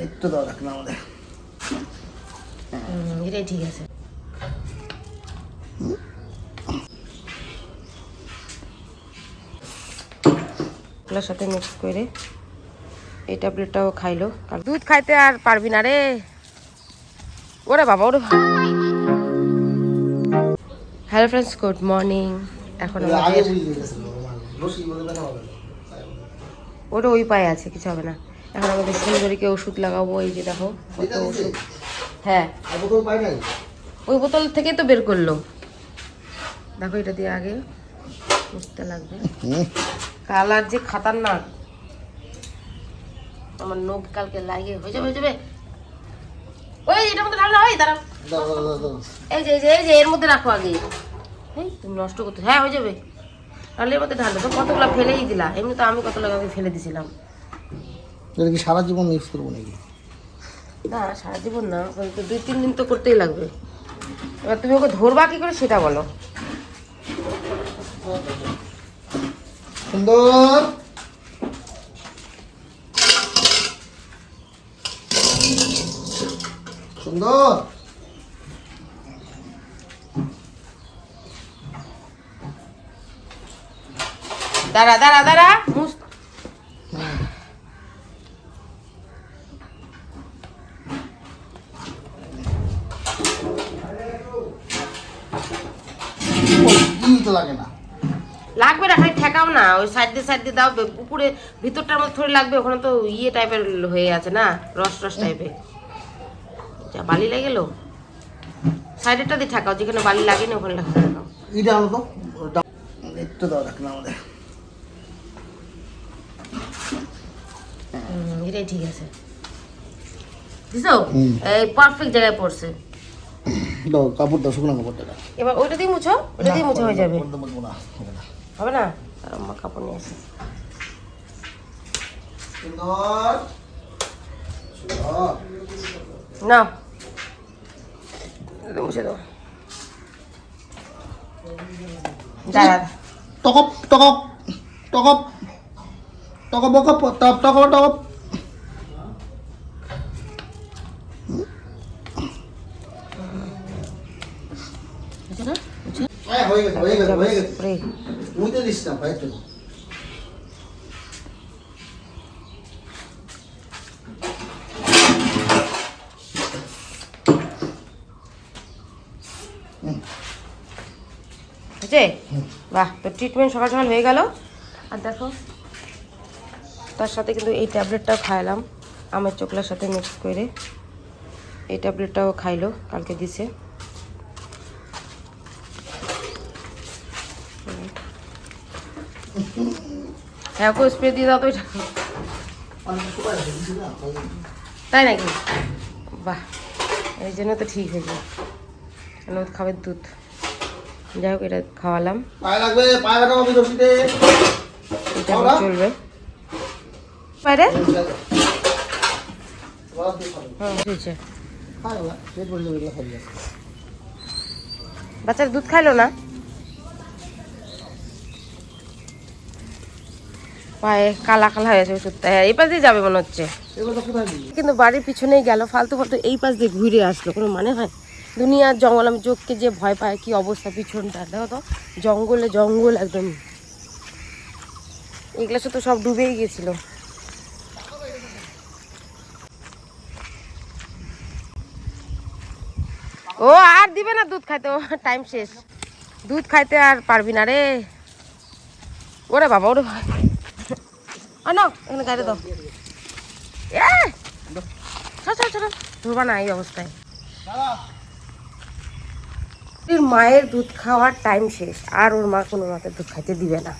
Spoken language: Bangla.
একটু দাও রাখ না আমাদের এটাই ঠিক আছে। এগুলোর সাথে মিক্স করে এই ট্যাবলেটটাও খাইলো। দুধ খাইতে আর পারবি না রে। ওরে বাবা ওরে। Hello friends, good morning. এখন ওটা ওই পায়ে আছে, কিছু হবে না। এখন আমাদের সুন্দরীকে ওষুধ লাগাবো। এই যে দেখো কত ওষুধ। হ্যাঁ ওই বোতল থেকে তো বের করলো। দেখো এটা দিয়ে আগে মুছতে লাগবে। কালার যে খাতারনাক, আমার নখ কালকে লাগিয়ে হয়ে যাবে হয়ে যাবে। ওই এটার মধ্যে ঢালো না, ওই দাঁড়াও। এই যে এই যে এর মধ্যে রাখো আগে। এই তুমি নষ্ট করতে, হ্যাঁ হয়ে যাবে। তাহলে এর মধ্যে ঢালো। তো কতগুলো ফেলেই দিলা, এমনি তো আমি কতগুলো আগে ফেলে দিছিলাম। এটা কি সারা জীবন ইউজ করবো নাকি? না সারা জীবন না, 2-3 দিন তো করতেই লাগবে। এবার তুমি ওকে ধরবা কি করে সেটা বলো। সুন্দর সুন্দর দাঁড়া দাঁড়া দাঁড়া। লাগে না, লাগবে না, খালি ঠেকাও না। ওই সাইড দিয়ে দাও। উপরে ভিতরটার মধ্যে থোড়ি লাগবে, ওখানে তো ইয়ে টাইপের হয়ে আছে না, রস রস টাইপের। যা বালি লেগে গেল। সাইডেরটা দিয়ে ঠেকাও, যেখানে বালি লাগেনি ওখানে ঠেকাও। এটা আনো তো, একটু দাও রাখ না আমাদের এটাই ঠিক আছে। বুঝছো, এই পারফেক্ট জায়গায় পড়ছে। দাও কাপড় দাও, শুকনো কাপড়টা দাও। এবার ওইটা দিয়ে মুছো, ওইটা দিয়ে মুছো হয়ে যাবে। হবে না, হবে না? আমার কাপড় নিয়ে আসি। সুন্দর সুন্দর নাও মুছে দাও। দাঁড়া টকপ টকপ টকপ টকপ বকপ টপ টকপ টকপ। হয়ে গেছে হয়ে গেছে হয়ে গেছে। মুইতে দিস না ভাই তো। বাহ, তো ট্রিটমেন্ট সকাল সকাল হয়ে গেল। আর দেখো তার সাথে কিন্তু এই ট্যাবলেটটাও খাইলাম, আমের চোকলার সাথে মিক্স করে। এই ট্যাবলেটটাও খাইলো, কালকে দিছে। হ্যাঁ ওকে স্প্রে দিয়ে দাও তো। এটা তাই নাকি? বাহ, এই জন্য তো ঠিক হয়েছে। খাবে দুধ। যাই হোক এটা খাওয়ালাম, এটা চলবে বাইরে। বাচ্চার দুধ খাইলো না, পায়ে কালা কালা হয়ে গেছে ওষুধটা। হ্যাঁ এই পাশ দিয়ে যাবে মনে হচ্ছে, কিন্তু বাড়ির পিছনেই গেল ফালতু ফালতু। এই পাশ দিয়ে ঘুরে আসলো, কোনো মানে হয়? দুনিয়ার জঙ্গল, আমি চোখকে যে ভয় পায় কি অবস্থা পিছনটা দেখো তো, জঙ্গলে জঙ্গল একদম। এগুলো তো সব ডুবেই গেছিল। ও আর দিবে না দুধ খাইতে, ও টাইম শেষ। দুধ খাইতে আর পারবি না রে। ওরে বাবা ওরে ভাই, নাও এখানে গাড়ি দাও। ছোট ধরবা না এই অবস্থায়। মায়ের দুধ খাওয়ার টাইম শেষ, আর ওর মা কোনো মতে দুধ খাইতে দিবে না।